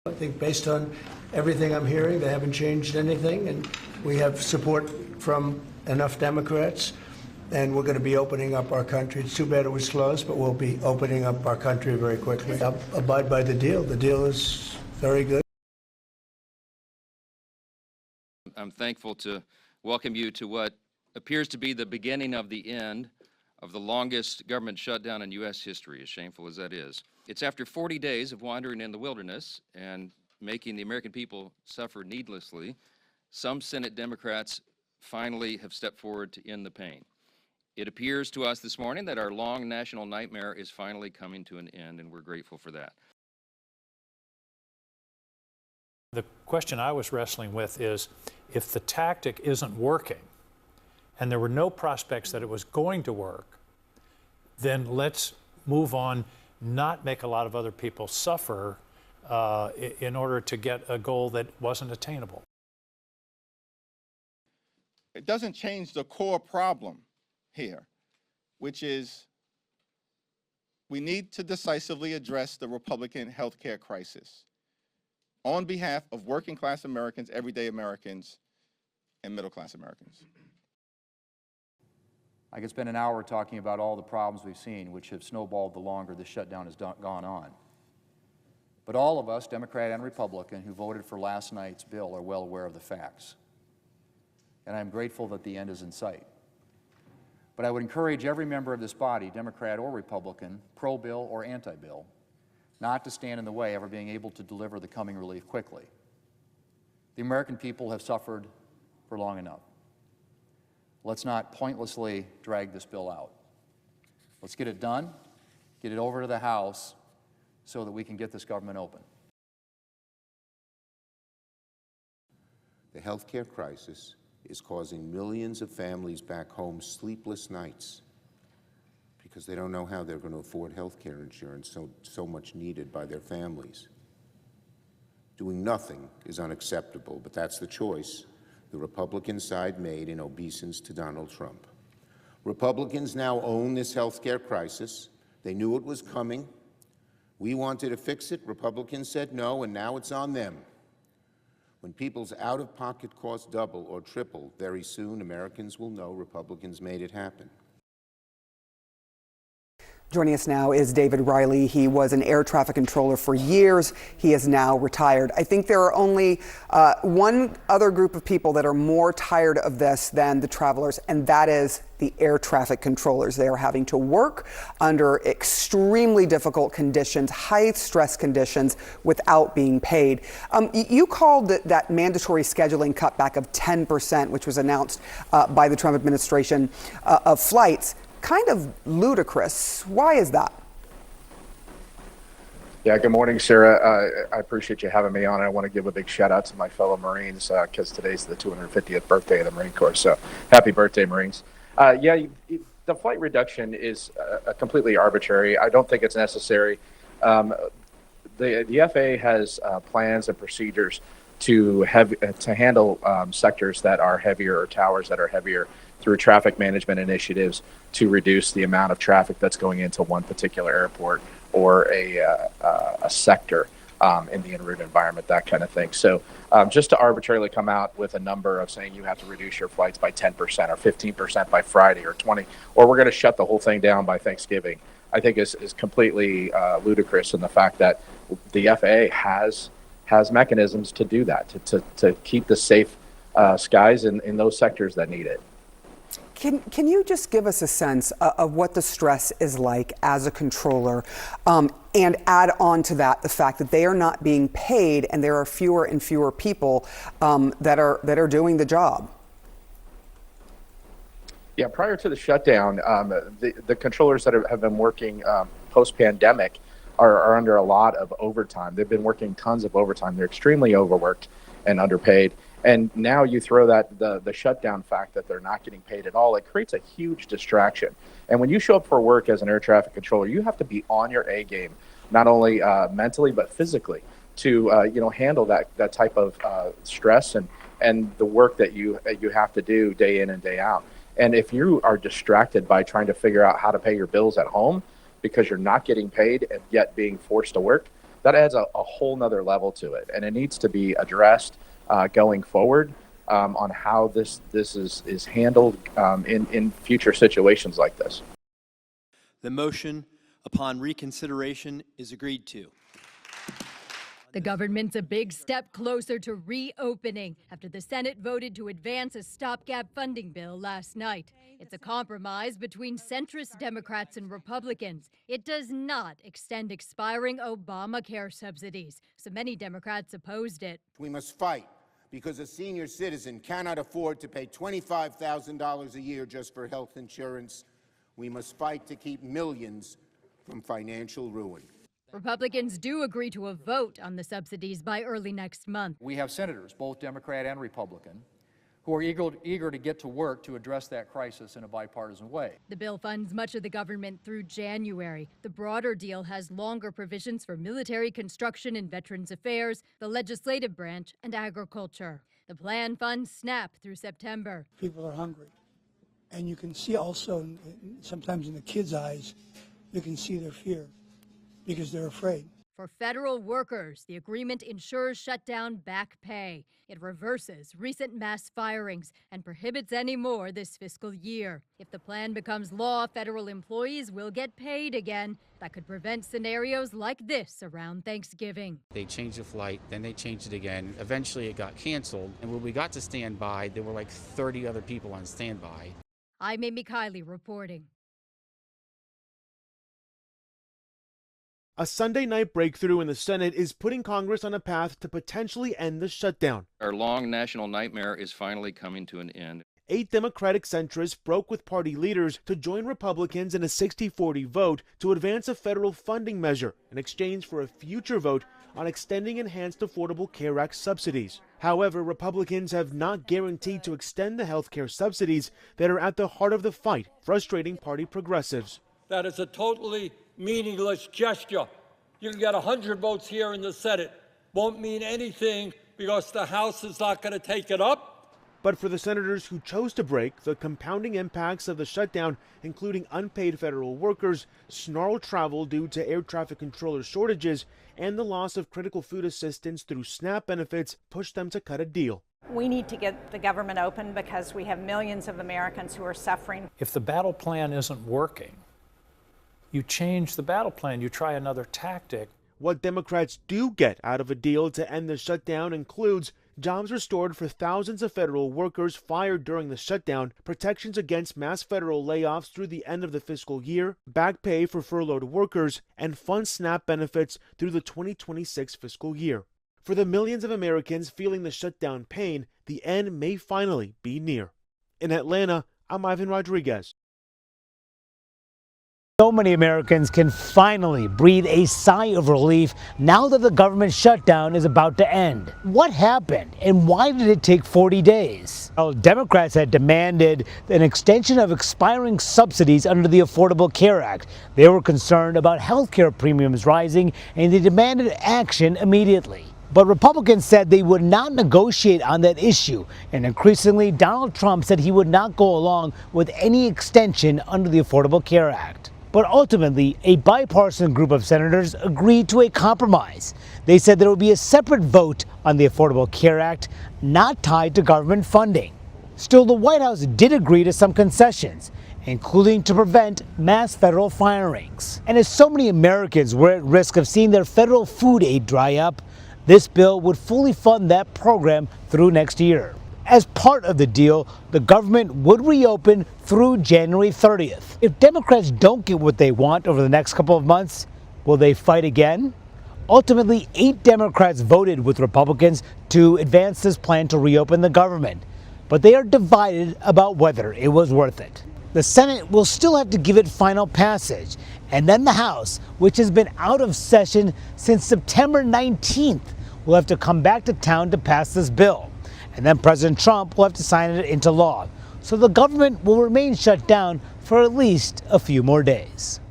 I think based on everything I'm hearing, they haven't changed anything, and we have support from enough Democrats, and we're going to be opening up our country. It's too bad it was closed, but we'll be opening up our country very quickly. I'll abide by the deal. The deal is very good. I'm thankful to welcome you to what appears to be the beginning of the end of the longest government shutdown in U.S. history, as shameful as that is. It's after 40 days of wandering in the wilderness and making the American people suffer needlessly, some Senate Democrats finally have stepped forward to end the pain. It appears to us this morning that our long national nightmare is finally coming to an end, and we're grateful for that. The question I was wrestling with is, if the tactic isn't working, and there were no prospects that it was going to work, then let's move on, not make a lot of other people suffer in order to get a goal that wasn't attainable. It doesn't change the core problem here, which is we need to decisively address the Republican health care crisis on behalf of working class Americans, everyday Americans, and middle class Americans. I could spend an hour talking about all the problems we've seen, which have snowballed the longer this shutdown has gone on. But all of us, Democrat and Republican, who voted for last night's bill are well aware of the facts. And I'm grateful that the end is in sight. But I would encourage every member of this body, Democrat or Republican, pro-bill or anti-bill, not to stand in the way of our being able to deliver the coming relief quickly. The American people have suffered for long enough. Let's not pointlessly drag this bill out. Let's get it done, get it over to the House so that we can get this government open. The health care crisis is causing millions of families back home sleepless nights because they don't know how they're going to afford health care insurance so much needed by their families. Doing nothing is unacceptable, but that's the choice the Republican side made in obeisance to Donald Trump. Republicans now own this health care crisis. They knew it was coming. We wanted to fix it. Republicans said no, and now it's on them. When people's out-of-pocket costs double or triple, very soon Americans will know Republicans made it happen. Joining us now is David Riley. He was an air traffic controller for years. He is now retired. I think there are only one other group of people that are more tired of this than the travelers, and that is the air traffic controllers. They are having to work under extremely difficult conditions, high stress conditions, without being paid. You called that mandatory scheduling cutback of 10%, which was announced by the Trump administration, of flights, kind of ludicrous. Why is that? Yeah, good morning, Sarah. I appreciate you having me on. I want to give a big shout out to my fellow Marines because today's the 250th birthday of the Marine Corps. So happy birthday, Marines. The flight reduction is completely arbitrary. I don't think it's necessary. The FAA has plans and procedures to handle sectors that are heavier or towers that are heavier through traffic management initiatives to reduce the amount of traffic that's going into one particular airport or a sector in the en route environment, that kind of thing. So just to arbitrarily come out with a number of saying you have to reduce your flights by 10% or 15% by Friday or 20, or we're going to shut the whole thing down by Thanksgiving, I think is completely ludicrous in the fact that the FAA has mechanisms to do that, to keep the safe skies in those sectors that need it. Can you just give us a sense of what the stress is like as a controller, and add on to that the fact that they are not being paid and there are fewer and fewer people that are doing the job? Yeah, prior to the shutdown, the controllers that have been working post-pandemic are under a lot of overtime. They've been working tons of overtime. They're extremely overworked and underpaid. And now you throw that the shutdown fact that they're not getting paid at all, it creates a huge distraction. And when you show up for work as an air traffic controller, you have to be on your A game, not only mentally but physically, to handle that type of stress and the work that you have to do day in and day out. And if you are distracted by trying to figure out how to pay your bills at home because you're not getting paid and yet being forced to work, that adds a whole nother level to it. And it needs to be addressed going forward on how this is handled in future situations like this. The motion upon reconsideration is agreed to. The government's a big step closer to reopening after the Senate voted to advance a stopgap funding bill last night. It's a compromise between centrist Democrats and Republicans. It does not extend expiring Obamacare subsidies, so many Democrats opposed it. We must fight because a senior citizen cannot afford to pay $25,000 a year just for health insurance. We must fight to keep millions from financial ruin. Republicans do agree to a vote on the subsidies by early next month. We have senators, both Democrat and Republican, who are eager to get to work to address that crisis in a bipartisan way. The bill funds much of the government through January. The broader deal has longer provisions for military construction and Veterans Affairs, the legislative branch, and agriculture. The plan funds SNAP through September. People are hungry. And you can see also, sometimes in the kids' eyes, you can see their fear because they're afraid. For federal workers, the agreement ensures shutdown back pay. It reverses recent mass firings and prohibits any more this fiscal year. If the plan becomes law, federal employees will get paid again. That could prevent scenarios like this around Thanksgiving. They changed the flight, then they changed it again. Eventually it got canceled. And when we got to standby, there were like 30 other people on standby. I'm Amy Kiley reporting. A Sunday night breakthrough in the Senate is putting Congress on a path to potentially end the shutdown. Our long national nightmare is finally coming to an end. 8 Democratic centrists broke with party leaders to join Republicans in a 60-40 vote to advance a federal funding measure in exchange for a future vote on extending Enhanced Affordable Care Act subsidies. However, Republicans have not guaranteed to extend the health care subsidies that are at the heart of the fight, frustrating party progressives. That is a totally meaningless gesture. You can get 100 votes here in the Senate. Won't mean anything because the House is not going to take it up. But for the senators who chose to break, the compounding impacts of the shutdown, including unpaid federal workers, snarled travel due to air traffic controller shortages, and the loss of critical food assistance through SNAP benefits, pushed them to cut a deal. We need to get the government open because we have millions of Americans who are suffering. If the battle plan isn't working, you change the battle plan, you try another tactic. What Democrats do get out of a deal to end the shutdown includes jobs restored for thousands of federal workers fired during the shutdown, protections against mass federal layoffs through the end of the fiscal year, back pay for furloughed workers, and fund SNAP benefits through the 2026 fiscal year. For the millions of Americans feeling the shutdown pain, the end may finally be near. In Atlanta, I'm Ivan Rodriguez. So many Americans can finally breathe a sigh of relief now that the government shutdown is about to end. What happened and why did it take 40 days? Well, Democrats had demanded an extension of expiring subsidies under the Affordable Care Act. They were concerned about health care premiums rising and they demanded action immediately. But Republicans said they would not negotiate on that issue, and increasingly Donald Trump said he would not go along with any extension under the Affordable Care Act. But ultimately, a bipartisan group of senators agreed to a compromise. They said there would be a separate vote on the Affordable Care Act, not tied to government funding. Still, the White House did agree to some concessions, including to prevent mass federal firings. And as so many Americans were at risk of seeing their federal food aid dry up, this bill would fully fund that program through next year. As part of the deal, the government would reopen through January 30th. If Democrats don't get what they want over the next couple of months, will they fight again? Ultimately, 8 Democrats voted with Republicans to advance this plan to reopen the government, but they are divided about whether it was worth it. The Senate will still have to give it final passage, and then the House, which has been out of session since September 19th, will have to come back to town to pass this bill. And then President Trump will have to sign it into law. So the government will remain shut down for at least a few more days.